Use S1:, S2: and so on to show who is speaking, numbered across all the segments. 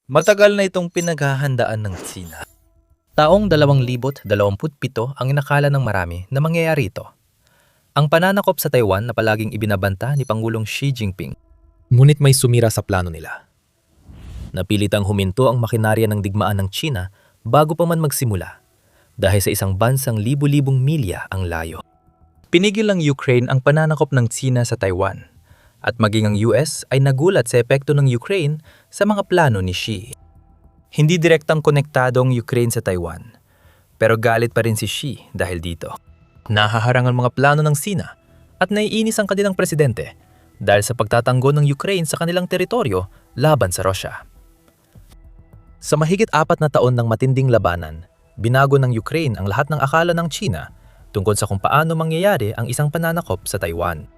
S1: Matagal na itong pinaghahandaan ng Tsina. Taong 2027 ang inakala ng marami na mangyayari ito. Ang pananakop sa Taiwan na palaging ibinabanta ni Pangulong Xi Jinping. Ngunit may sumira sa plano nila. Napilitang huminto ang makinarya ng digmaan ng Tsina bago pa man magsimula dahil sa isang bansang libu-libong milya ang layo. Pinigil ng Ukraine ang pananakop ng Tsina sa Taiwan at maging ang US ay nagulat sa epekto ng Ukraine sa mga plano ni Xi. Hindi direktang konektado ang Ukraine sa Taiwan, pero galit pa rin si Xi dahil dito. Nahaharang ang mga plano ng Tsina at naiinis ang kanilang presidente dahil sa pagtatanggol ng Ukraine sa kanilang teritoryo laban sa Russia. Sa mahigit 4 na taon ng matinding labanan, binago ng Ukraine ang lahat ng akala ng Tsina tungkol sa kung paano mangyayari ang isang pananakop sa Taiwan.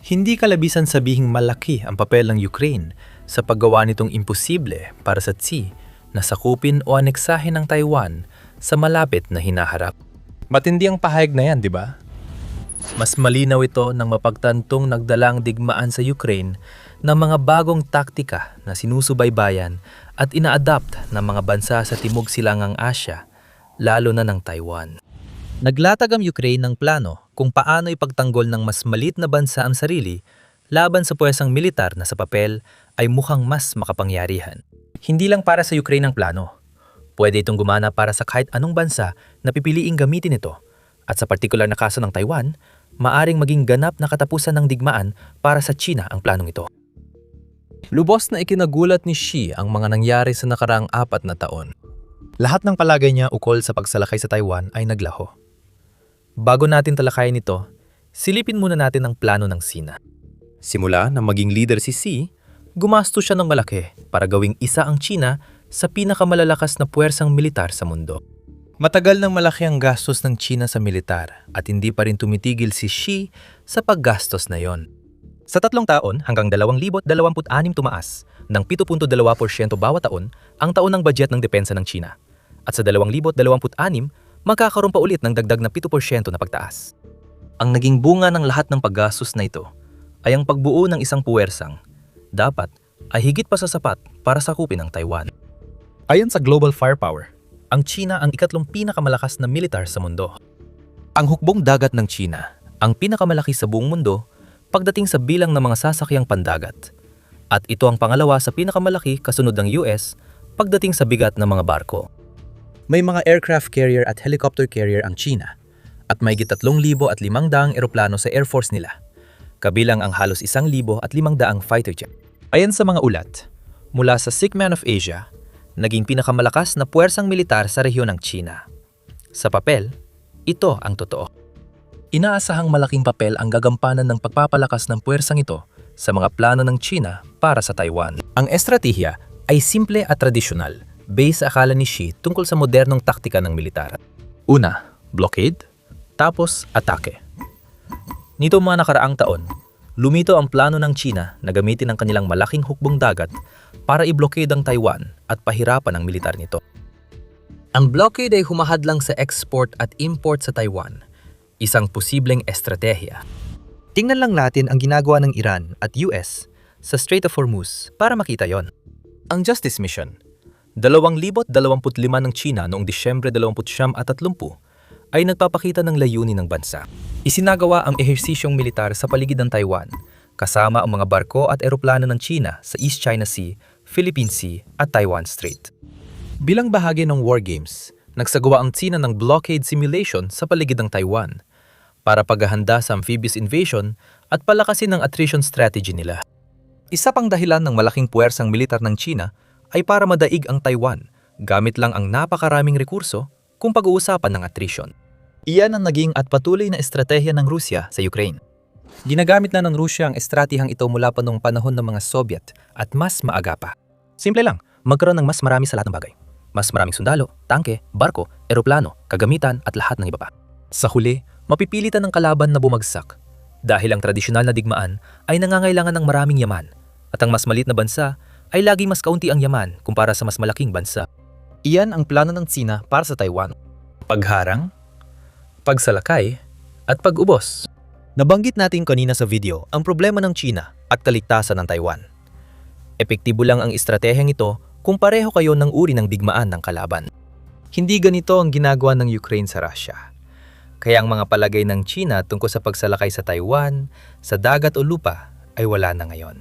S1: Hindi kalabisan sabihing malaki ang papel ng Ukraine sa paggawa nitong imposible para sa Xi na sakupin o aneksahin ng Taiwan sa malapit na hinaharap. Matindi ang pahayag na yan, di ba? Mas malinaw ito nang mapagtantong nagdalang digmaan sa Ukraine ng mga bagong taktika na sinusubaybayan at ina-adapt ng mga bansa sa Timog Silangang Asya, lalo na ng Taiwan. Naglatag ang Ukraine ng plano kung paano ipagtanggol ng mas maliit na bansa ang sarili laban sa puwersang militar na sa papel ay mukhang mas makapangyarihan. Hindi lang para sa Ukraine ang plano. Pwede itong gumana para sa kahit anong bansa na pipiliing gamitin ito. At sa partikular na kaso ng Taiwan, maaring maging ganap na katapusan ng digmaan para sa China ang planong ito. Lubos na ikinagulat ni Xi ang mga nangyari sa nakaraang 4 na taon. Lahat ng palagay niya ukol sa pagsalakay sa Taiwan ay naglaho. Bago natin talakayin ito, silipin muna natin ang plano ng Tsina. Simula na maging leader si Xi, gumastos siya ng malaki para gawing isa ang China sa pinakamalalakas na puwersang militar sa mundo. Matagal nang malaki ang gastos ng China sa militar at hindi pa rin tumitigil si Xi sa paggastos na yon. Sa 3 taon hanggang 2026 tumaas ng 7.2% bawat taon ang taon ng budget ng depensa ng China. At sa 2026, magkakaroon pa ulit ng dagdag na 7% na pagtaas. Ang naging bunga ng lahat ng paggastos na ito ay ang pagbuo ng isang puwersang dapat ay higit pa sa sapat para sakupin ang Taiwan. Ayon sa Global Firepower, ang China ang ikatlong pinakamalakas na militar sa mundo. Ang hukbong dagat ng China ang pinakamalaki sa buong mundo pagdating sa bilang ng mga sasakyang pandagat. At ito ang pangalawa sa pinakamalaki kasunod ng US pagdating sa bigat ng mga barko. May mga aircraft carrier at helicopter carrier ang China at may 3,500 eroplano sa Air Force nila, kabilang ang halos 1,500 fighter jet. Ayon sa mga ulat, mula sa Sick Man of Asia, naging pinakamalakas na puwersang militar sa rehiyon ng China. Sa papel, ito ang totoo. Inaasahang malaking papel ang gagampanan ng pagpapalakas ng puwersang ito sa mga plano ng China para sa Taiwan. Ang estratehiya ay simple at tradisyonal, based sa akala ni Xi tungkol sa modernong taktika ng militar. Una, blockade, tapos atake. Nito mga nakaraang taon, lumito ang plano ng China na gamitin ang kanilang malaking hukbong dagat para i-blockade ang Taiwan at pahirapan ang militar nito. Ang blockade ay humahadlang sa export at import sa Taiwan, isang posibleng estratehiya. Tingnan lang natin ang ginagawa ng Iran at US sa Strait of Hormuz para makita yon. Ang Justice Mission, 2025 ng China noong Disyembre 29 at 30 ay nagpapakita ng layunin ng bansa. Isinagawa ang ehersisyong militar sa paligid ng Taiwan, kasama ang mga barko at eroplano ng China sa East China Sea, Philippine Sea at Taiwan Strait. Bilang bahagi ng war games, nagsagawa ang China ng blockade simulation sa paligid ng Taiwan para paghahanda sa amphibious invasion at palakasin ang attrition strategy nila. Isa pang dahilan ng malaking puwersang militar ng China ay para madaig ang Taiwan gamit lang ang napakaraming rekurso kung pag-uusapan ng attrition. Iyan ang naging at patuloy na estratehiya ng Rusya sa Ukraine. Ginagamit na ng Rusya ang estratehiyang ito mula pa noong panahon ng mga Soviet at mas maaga pa. Simple lang, magkaroon ng mas marami sa lahat ng bagay. Mas maraming sundalo, tangke, barko, eroplano, kagamitan at lahat ng iba pa. Sa huli, mapipilitan ng kalaban na bumagsak dahil ang tradisyonal na digmaan ay nangangailangan ng maraming yaman at ang mas maliit na bansa ay laging mas kaunti ang yaman kumpara sa mas malaking bansa. Iyan ang plano ng Tsina para sa Taiwan. Pagharang, pagsalakay, at pag-ubos. Nabanggit natin kanina sa video ang problema ng China at kaligtasan ng Taiwan. Epektibo lang ang estratehiyang ito kung pareho kayo ng uri ng digmaan ng kalaban. Hindi ganito ang ginagawa ng Ukraine sa Russia. Kaya ang mga palagay ng China tungkol sa pagsalakay sa Taiwan, sa dagat o lupa ay wala na ngayon.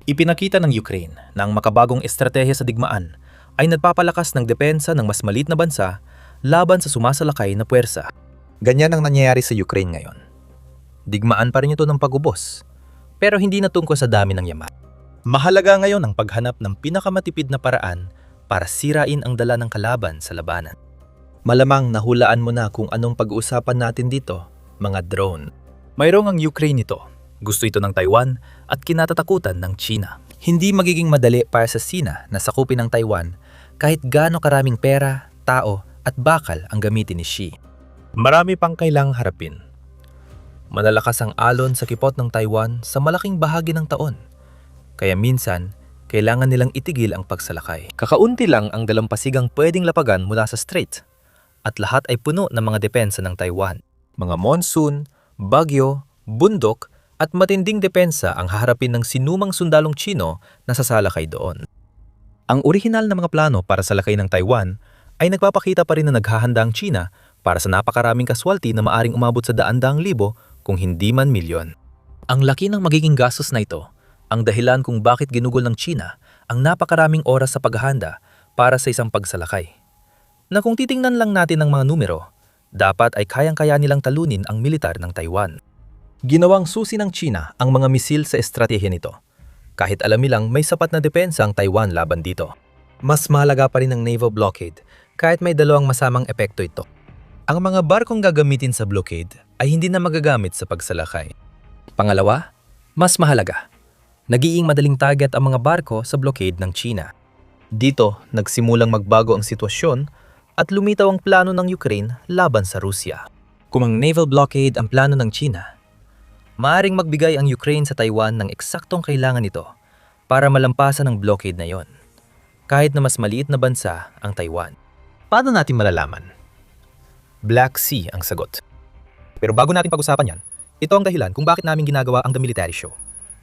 S1: Ipinakita ng Ukraine na ang makabagong estratehiya sa digmaan ay nagpapalakas ng depensa ng mas maliit na bansa laban sa sumasalakay na puwersa. Ganyan ang nangyayari sa Ukraine ngayon. Digmaan pa rin ito ng pag-ubos, pero hindi na tungkol sa dami ng yaman. Mahalaga ngayon ang paghanap ng pinakamatipid na paraan para sirain ang dala ng kalaban sa labanan. Malamang nahulaan mo na kung anong pag-uusapan natin dito, mga drone. Mayroong ang Ukraine ito. Gusto ito ng Taiwan at kinatatakutan ng China. Hindi magiging madali para sa China na sakupin ang Taiwan kahit gaano karaming pera, tao at bakal ang gamitin ni Xi. Marami pang kailangang harapin. Malalakas ang alon sa kipot ng Taiwan sa malaking bahagi ng taon. Kaya minsan, kailangan nilang itigil ang pagsalakay. Kakaunti lang ang dalampasigang pwedeng lapagan mula sa strait. At lahat ay puno ng mga depensa ng Taiwan. Mga monsoon, bagyo, bundok, at matinding depensa ang haharapin ng sinumang sundalong Chino na sasalakay doon. Ang orihinal na mga plano para salakay ng Taiwan ay nagpapakita pa rin na naghahanda ang China para sa napakaraming kaswalti na maaring umabot sa daan-daang libo kung hindi man milyon. Ang laki ng magiging gastos na ito ang dahilan kung bakit ginugol ng China ang napakaraming oras sa paghahanda para sa isang pagsalakay. Na kung titingnan lang natin ang mga numero, dapat ay kayang-kaya nilang talunin ang militar ng Taiwan. Ginawang susi ng China ang mga misil sa estratehiya nito. Kahit alam nilang may sapat na depensa ang Taiwan laban dito. Mas mahalaga pa rin ang naval blockade kahit may dalawang masamang epekto ito. Ang mga barkong gagamitin sa blockade ay hindi na magagamit sa pagsalakay. Pangalawa, mas mahalaga. Nagiging madaling target ang mga barko sa blockade ng China. Dito, nagsimulang magbago ang sitwasyon at lumitaw ang plano ng Ukraine laban sa Rusya. Kung ang naval blockade ang plano ng China, maaaring magbigay ang Ukraine sa Taiwan ng eksaktong kailangan nito para malampasan ang blockade na yon, kahit na mas maliit na bansa ang Taiwan. Paano natin malalaman? Black Sea ang sagot. Pero bago natin pag-usapan yan, ito ang dahilan kung bakit namin ginagawa ang The Military Show,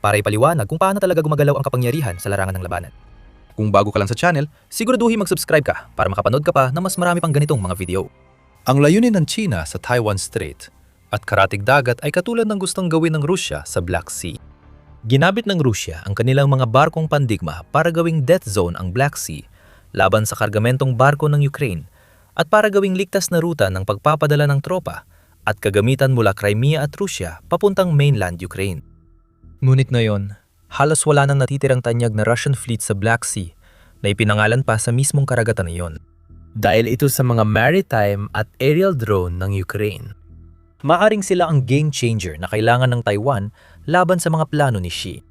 S1: para ipaliwanag kung paano talaga gumagalaw ang kapangyarihan sa larangan ng labanan. Kung bago ka lang sa channel, siguraduhin mag-subscribe ka para makapanood ka pa ng mas marami pang ganitong mga video. Ang layunin ng China sa Taiwan Strait at karatig dagat ay katulad ng gustong gawin ng Rusya sa Black Sea. Ginamit ng Rusya ang kanilang mga barkong pandigma para gawing death zone ang Black Sea laban sa kargamentong barko ng Ukraine at para gawing ligtas na ruta ng pagpapadala ng tropa at kagamitan mula Crimea at Rusya papuntang mainland Ukraine. Ngunit ngayon, halos wala nang natitirang tanyag na Russian fleet sa Black Sea na ipinangalan pa sa mismong karagatan na iyon. Dahil ito sa mga maritime at aerial drone ng Ukraine. Maaring sila ang game changer na kailangan ng Taiwan laban sa mga plano ni Xi.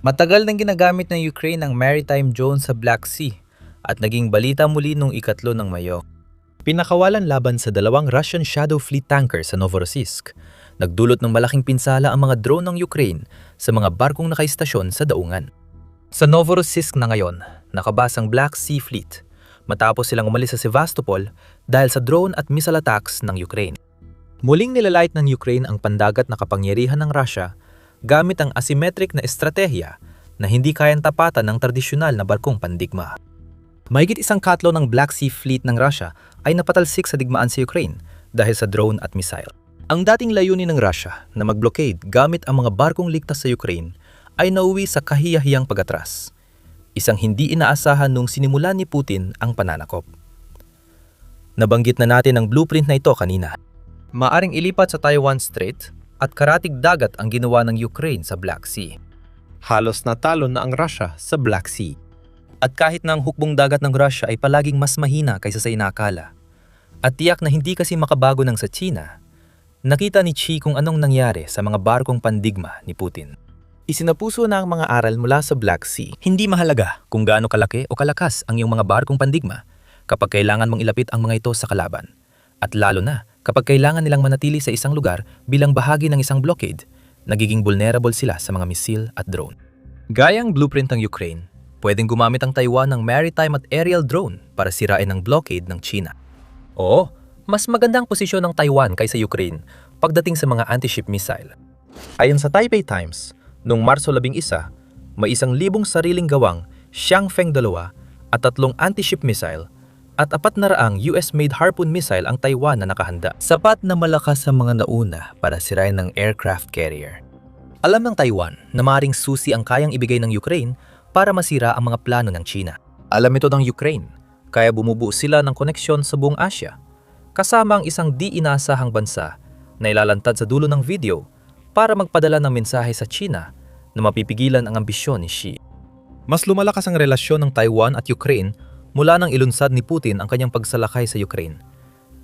S1: Matagal nang ginagamit ng Ukraine ang maritime drone sa Black Sea at naging balita muli nung ikatlo ng Mayo. Pinakawalan laban sa dalawang Russian Shadow Fleet tanker sa Novorossiysk. Nagdulot ng malaking pinsala ang mga drone ng Ukraine sa mga barkong nakaistasyon sa daungan. Sa Novorossiysk na ngayon, nakabase ang Black Sea Fleet matapos silang umalis sa Sevastopol dahil sa drone at missile attacks ng Ukraine. Muling nilalait ng Ukraine ang pandagat na kapangyarihan ng Russia gamit ang asymmetric na estratehiya na hindi kayang tapatan ng tradisyonal na barkong pandigma. Mahigit isang katlo ng Black Sea Fleet ng Russia ay napatalsik sa digmaan sa Ukraine dahil sa drone at missile. Ang dating layunin ng Russia na mag-blockade gamit ang mga barkong ligtas sa Ukraine ay nauwi sa kahiyahiyang pag-atras. Isang hindi inaasahan nung sinimulan ni Putin ang pananakop. Nabanggit na natin ang blueprint na ito kanina. Maaring ilipat sa Taiwan Strait at karatig dagat ang ginawa ng Ukraine sa Black Sea. Halos natalo na ang Russia sa Black Sea. At kahit na ang hukbong dagat ng Russia ay palaging mas mahina kaysa sa inakala, at tiyak na hindi kasi makabago ng sa China, nakita ni Xi kung anong nangyari sa mga barkong pandigma ni Putin. Isinapuso na ang mga aral mula sa Black Sea. Hindi mahalaga kung gaano kalaki o kalakas ang iyong mga barkong pandigma kapag kailangan mong ilapit ang mga ito sa kalaban. At lalo na kapag kailangan nilang manatili sa isang lugar bilang bahagi ng isang blockade, nagiging vulnerable sila sa mga misil at drone. Gayang blueprint ng Ukraine, pwedeng gumamit ang Taiwan ng maritime at aerial drone para sirain ang blockade ng China. Oo, mas magandang posisyon ng Taiwan kaysa Ukraine pagdating sa mga anti-ship missile. Ayon sa Taipei Times, noong Marso 11, may 1,000 sariling gawang Xiangfeng 2 at 3 anti-ship missile at 400 US-made Harpoon missile ang Taiwan na nakahanda. Sapat na malakas sa mga nauna para sirain ng aircraft carrier. Alam ng Taiwan na maaaring susi ang kayang ibigay ng Ukraine para masira ang mga plano ng China. Alam ito ng Ukraine, kaya bumubuo sila ng koneksyon sa buong Asia, kasama ang isang di-inasahang bansa na ilalantad sa dulo ng video para magpadala ng mensahe sa China na mapipigilan ang ambisyon ni Xi. Mas lumalakas ang relasyon ng Taiwan at Ukraine mula nang ilunsad ni Putin ang kanyang pagsalakay sa Ukraine,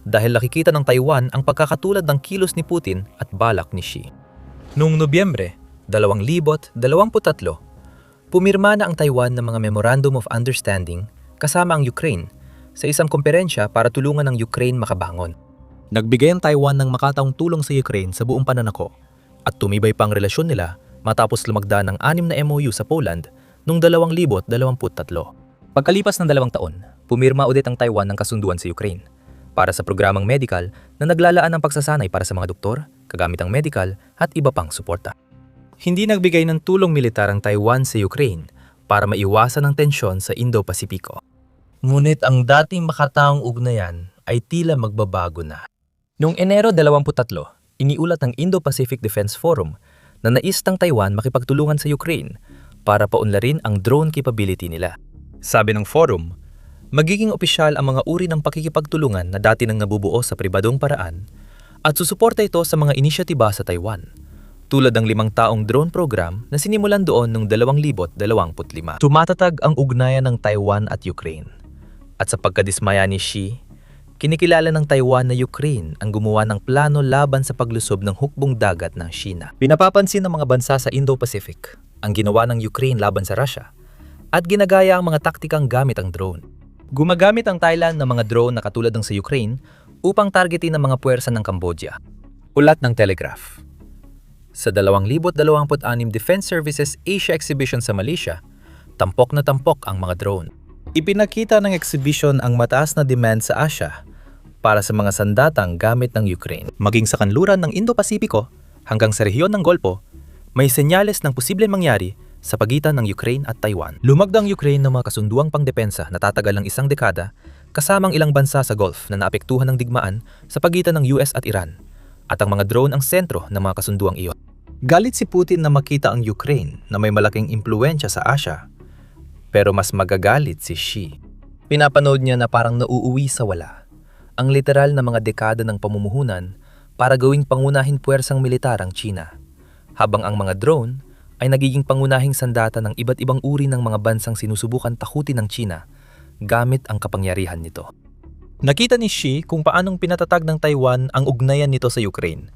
S1: dahil nakikita ng Taiwan ang pagkakatulad ng kilos ni Putin at balak ni Xi. Noong Nobyembre 2023, pumirma na ang Taiwan ng mga Memorandum of Understanding kasama ang Ukraine sa isang komperensya para tulungan ng Ukraine makabangon. Nagbigay ang Taiwan ng makataong tulong sa Ukraine sa buong pananako at tumibay pa ang relasyon nila matapos lumagda ng 6 na MOU sa Poland noong 2023. Pagkalipas ng 2 taon, pumirma ulit ang Taiwan ng kasunduan sa Ukraine para sa programang medical na naglalaan ng pagsasanay para sa mga doktor, kagamitang medical at iba pang suporta. Hindi nagbigay ng tulong militar ang Taiwan sa Ukraine para maiwasan ang tensyon sa Indo-Pasipiko. Ngunit ang dating makataong ugnayan ay tila magbabago na. Noong Enero 23, iniulat ng Indo-Pacific Defense Forum na nais ng Taiwan makipagtulungan sa Ukraine para paunlarin ang drone capability nila. Sabi ng forum, magiging opisyal ang mga uri ng pakikipagtulungan na dati nang nabubuo sa pribadong paraan at susuporta ito sa mga inisyatiba sa Taiwan, tulad ng 5 taong drone program na sinimulan doon noong 2025. Tumatatag ang ugnayan ng Taiwan at Ukraine. At sa pagkadismaya ni Xi, kinikilala ng Taiwan na Ukraine ang gumawa ng plano laban sa paglusob ng hukbong dagat ng China. Pinapapansin ng mga bansa sa Indo-Pacific ang ginawa ng Ukraine laban sa Russia at ginagaya ang mga taktikang gamit ang drone. Gumagamit ang Thailand ng mga drone na katulad ng sa Ukraine upang targetin ang mga puwersa ng Cambodia. Ulat ng Telegraph. Sa 2026 Defense Services Asia Exhibition sa Malaysia, tampok na tampok ang mga drone. Ipinakita ng exhibition ang mataas na demand sa Asia para sa mga sandatang gamit ng Ukraine. Maging sa kanluran ng Indo-Pasipiko hanggang sa rehiyon ng Golpo, may senyales ng posibleng mangyari sa pagitan ng Ukraine at Taiwan. Lumagdang Ukraine ng mga kasunduang pangdepensa na tatagal ng 1 dekada kasamang ilang bansa sa Gulf na naapektuhan ng digmaan sa pagitan ng US at Iran, at ang mga drone ang sentro ng mga kasunduang iyon. Galit si Putin na makita ang Ukraine na may malaking impluwensya sa Asia, pero mas magagalit si Xi. Pinapanood niya na parang nauuwi sa wala ang literal na mga dekada ng pamumuhunan para gawing pangunahing puwersang militar ang China, habang ang mga drone ay nagiging pangunahing sandata ng iba't ibang uri ng mga bansang sinusubukan takutin ng China gamit ang kapangyarihan nito. Nakita ni Xi kung paanong pinatatag ng Taiwan ang ugnayan nito sa Ukraine.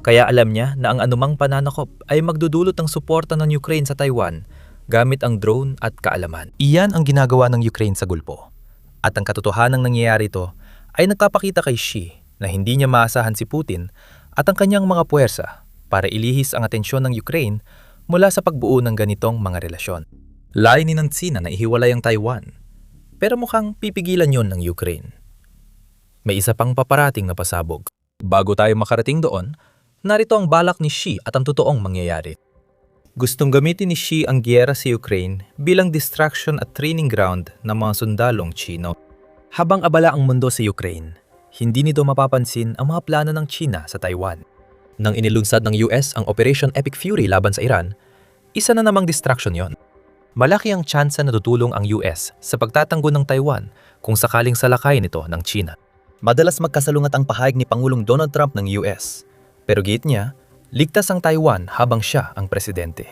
S1: Kaya alam niya na ang anumang pananakop ay magdudulot ng suporta ng Ukraine sa Taiwan gamit ang drone at kaalaman. Iyan ang ginagawa ng Ukraine sa Gulpo. At ang katotohanang nangyayari ito ay nagpapakita kay Xi na hindi niya maasahan si Putin at ang kanyang mga puwersa para ilihis ang atensyon ng Ukraine mula sa pagbuo ng ganitong mga relasyon. Layunin ng China na ihiwalay ang Taiwan, pero mukhang pipigilan yon ng Ukraine. May isa pang paparating na pasabog. Bago tayo makarating doon, narito ang balak ni Xi at ang totoong mangyayari. Gustong gamitin ni Xi ang giyera sa Ukraine bilang distraction at training ground ng mga sundalong Chino. Habang abala ang mundo sa Ukraine, hindi nito mapapansin ang mga plano ng China sa Taiwan. Nang inilunsad ng US ang Operation Epic Fury laban sa Iran, isa na namang distraction yon. Malaki ang tsansa na tutulong ang US sa pagtatanggol ng Taiwan kung sakaling salakayin ito ng China. Madalas magkasalungat ang pahayag ni Pangulong Donald Trump ng US, pero giit niya, ligtas ang Taiwan habang siya ang presidente.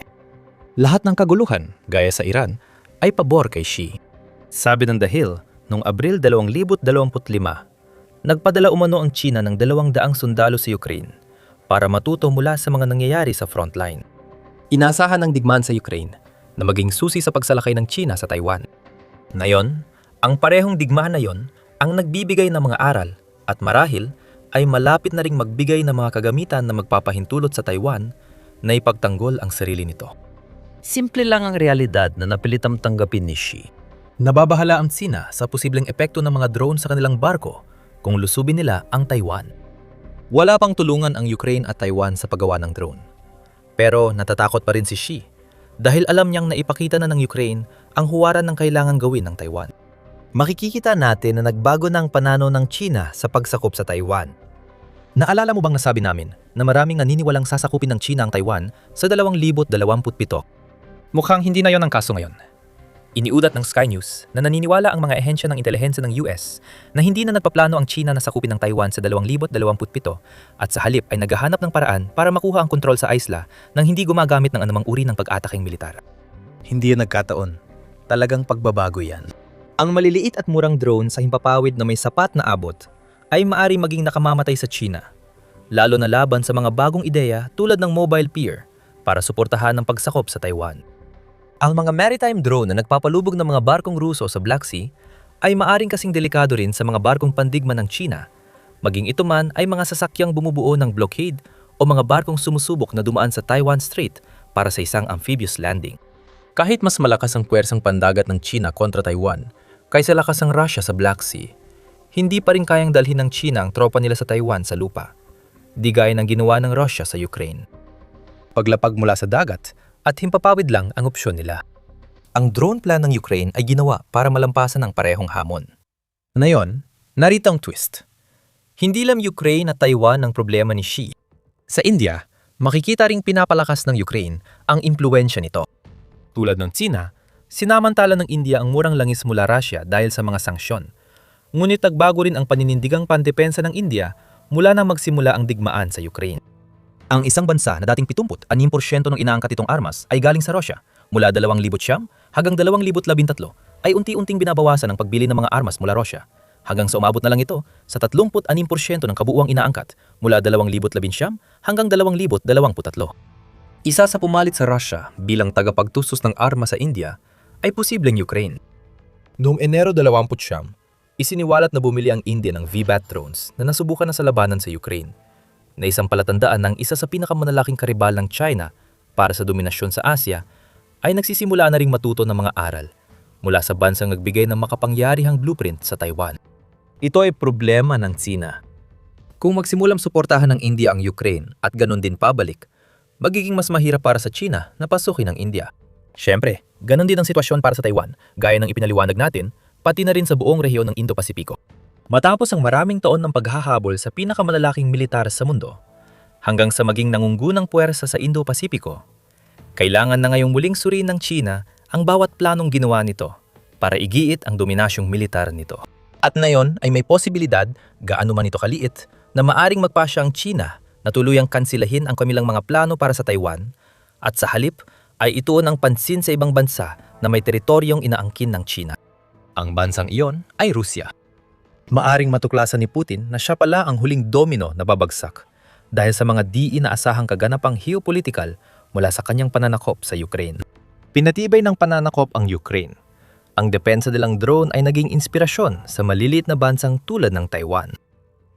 S1: Lahat ng kaguluhan, gaya sa Iran, ay pabor kay Xi. Sabi ng The Hill, noong Abril 2025, nagpadala umano ang China ng 200 sundalo sa Ukraine para matuto mula sa mga nangyayari sa frontline. Inasahan ng digmaan sa Ukraine na maging susi sa pagsalakay ng China sa Taiwan. Ngayon, ang parehong digmaan na yon ang nagbibigay ng mga aral at marahil ay malapit na ring magbigay ng mga kagamitan na magpapahintulot sa Taiwan na ipagtanggol ang sarili nito. Simple lang ang realidad na napilitang tanggapin ni Xi. Nababahala ang China sa posibleng epekto ng mga drone sa kanilang barko kung lusubin nila ang Taiwan. Wala pang tulungan ang Ukraine at Taiwan sa paggawa ng drone. Pero natatakot pa rin si Xi dahil alam niyang naipakita na ng Ukraine ang huwaran ng kailangan gawin ng Taiwan.
S2: Makikita natin na nagbago na ang pananaw ng China sa pagsakop sa Taiwan.
S1: Naalala mo bang nasabi namin na maraming naniniwalang sasakupin ng China ang Taiwan sa 2027? Mukhang hindi na yon ang kaso ngayon. Iniulat ng Sky News na naniniwala ang mga ehensya ng intelihensya ng US na hindi na nagpaplano ang China na sakupin ng Taiwan sa 2027 at sa halip ay naghahanap ng paraan para makuha ang kontrol sa isla nang hindi gumagamit ng anumang uri ng pag-ataking militar.
S2: Hindi yan nagkataon. Talagang pagbabago yan. Ang maliliit at murang drone sa himpapawid na may sapat na abot ay maari maging nakamamatay sa China, lalo na laban sa mga bagong ideya tulad ng mobile pier para suportahan ang pagsakop sa Taiwan. Ang mga maritime drone na nagpapalubog ng mga barkong Ruso sa Black Sea ay maaring kasing delikado rin sa mga barkong pandigma ng China, maging ito man ay mga sasakyang bumubuo ng blockade o mga barkong sumusubok na dumaan sa Taiwan Strait para sa isang amphibious landing. Kahit mas malakas ang puwersang pandagat ng China kontra Taiwan kaysa lakas ng Russia sa Black Sea, hindi pa rin kayang dalhin ng China ang tropa nila sa Taiwan sa lupa, di gaya ng ginawa ng Russia sa Ukraine. Paglapag mula sa dagat, at himpapawid lang ang opsyon nila. Ang drone plan ng Ukraine ay ginawa para malampasan ang parehong hamon. Ngayon, narito ang twist. Hindi lang Ukraine at Taiwan ang problema ni Xi. Sa India, makikita ring pinapalakas ng Ukraine ang impluwensya nito. Tulad ng China, sinamantala ng India ang murang langis mula Russia dahil sa mga sanksyon. Ngunit nagbago rin ang paninindigang pandepensa ng India mula nang magsimula ang digmaan sa Ukraine. Ang isang bansa na dating 76% ng inaangkat itong armas ay galing sa Russia. Mula 2009 hanggang 2013 ay unti-unting binabawasan ang pagbili ng mga armas mula Russia, hanggang sa umabot na lang ito sa 36% ng kabuuang inaangkat mula 2019 hanggang 2023. Isa sa pumalit sa Russia bilang tagapagtustos ng armas sa India ay posibleng Ukraine. Noong Enero 20, isiniwalat na bumili ang India ng VBAT drones na nasubukan na sa labanan sa Ukraine, na isang palatandaan ng isa sa pinakamalalaking karibal ng China para sa dominasyon sa Asia, ay nagsisimula na ring matuto ng mga aral mula sa bansang nagbigay ng makapangyarihang blueprint sa Taiwan. Ito ay problema ng China. Kung magsimulang suportahan ng India ang Ukraine at ganun din pabalik, magiging mas mahirap para sa China na pasukin ng India. Siyempre, ganun din ang sitwasyon para sa Taiwan, gaya ng ipinaliwanag natin, pati na rin sa buong rehiyon ng Indo-Pasipiko. Matapos ang maraming taon ng paghahabol sa pinakamalalaking militar sa mundo, hanggang sa maging nangungunang puwersa sa Indo-Pasipiko, kailangan na ngayong muling suriin ng China ang bawat planong ginawa nito para igiit ang dominasyong militar nito. At ngayon ay may posibilidad, gaano man ito kaliit, na maaring magpasya ang China na tuluyang kansilahin ang kanilang mga plano para sa Taiwan at sa halip ay ituon ang pansin sa ibang bansa na may teritoryong inaangkin ng China. Ang bansang iyon ay Rusya. Maaring matuklasan ni Putin na siya pala ang huling domino na babagsak dahil sa mga di inaasahang kaganapang geopolitikal mula sa kanyang pananakop sa Ukraine. Pinatibay ng pananakop ang Ukraine. Ang depensa nilang drone ay naging inspirasyon sa maliliit na bansang tulad ng Taiwan.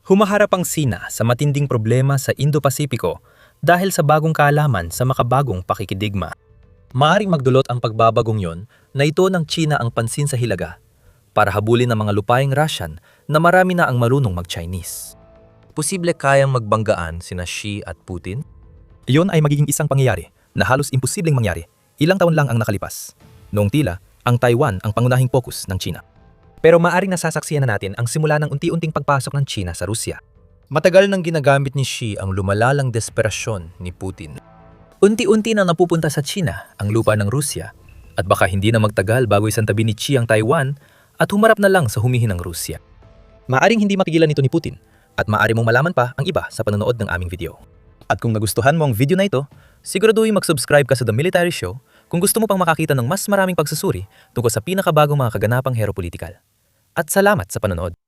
S2: Humaharap ang China sa matinding problema sa Indo-Pasipiko dahil sa bagong kaalaman sa makabagong pakikidigma. Maaring magdulot ang pagbabagong yon na ito ng China ang pansin sa Hilaga para habulin ng mga lupaing Russian na marami na ang marunong mag-Chinese. Posible kayang magbanggaan sina Xi at Putin? Iyon ay magiging isang pangyayari na halos imposibleng mangyari ilang taon lang ang nakalipas. Noong tila, ang Taiwan ang pangunahing focus ng China. Pero maaring nasasaksiyan na natin ang simula ng unti-unting pagpasok ng China sa Rusya. Matagal nang ginagamit ni Xi ang lumalalang desperasyon ni Putin. Unti-unti na napupunta sa China ang lupa ng Rusya at baka hindi na magtagal bago isantabi ni Xi ang Taiwan at humarap na lang sa humihinang Rusya. Maaring hindi makigilan ito ni Putin at maaari mong malaman pa ang iba sa panonood ng aming video. At kung nagustuhan mo ang video na ito, siguraduhin mag-subscribe ka sa The Military Show kung gusto mo pang makakita ng mas maraming pagsusuri tungkol sa pinakabagong mga kaganapang heropolitikal. At salamat sa panonood.